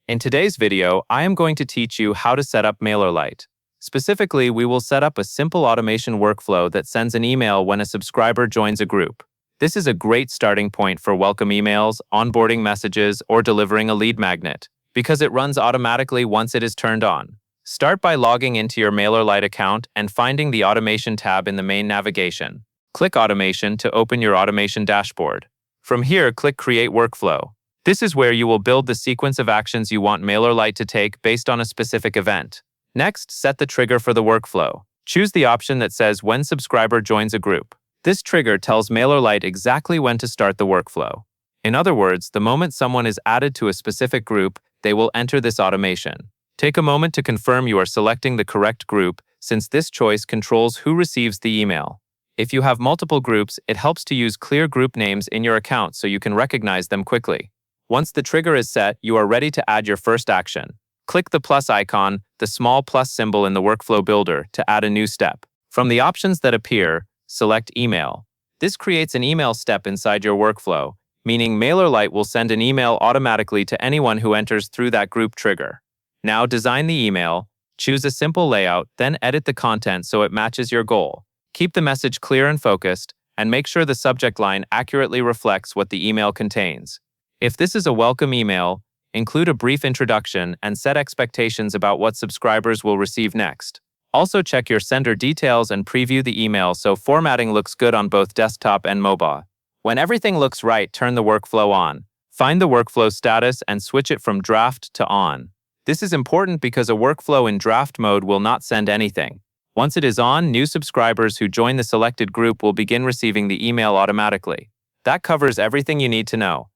In today's video, I am going to teach you how to set up Mailerlite. Specifically, we will set up a simple automation workflow that sends an email when a subscriber joins a group. This is a great starting point for welcome emails, onboarding messages, or delivering a lead magnet, because it runs automatically once it is turned on. Start by logging into your Mailerlite account and finding the Automation tab in the main navigation. Click Automation to open your automation dashboard. From here, click Create Workflow. This is where you will build the sequence of actions you want Mailerlite to take based on a specific event. Next, set the trigger for the workflow. Choose the option that says when subscriber joins a group. This trigger tells Mailerlite exactly when to start the workflow. In other words, the moment someone is added to a specific group, they will enter this automation. Take a moment to confirm you are selecting the correct group, since this choice controls who receives the email. If you have multiple groups, it helps to use clear group names in your account so you can recognize them quickly. Once the trigger is set, you are ready to add your first action. Click the plus icon, the small plus symbol in the workflow builder, to add a new step. From the options that appear, select Email. This creates an email step inside your workflow, meaning Mailerlite will send an email automatically to anyone who enters through that group trigger. Now design the email, choose a simple layout, then edit the content so it matches your goal. Keep the message clear and focused, and make sure the subject line accurately reflects what the email contains. If this is a welcome email, include a brief introduction and set expectations about what subscribers will receive next. Also check your sender details and preview the email so formatting looks good on both desktop and mobile. When everything looks right, turn the workflow on. Find the workflow status and switch it from draft to on. This is important because a workflow in draft mode will not send anything. Once it is on, new subscribers who join the selected group will begin receiving the email automatically. That covers everything you need to know.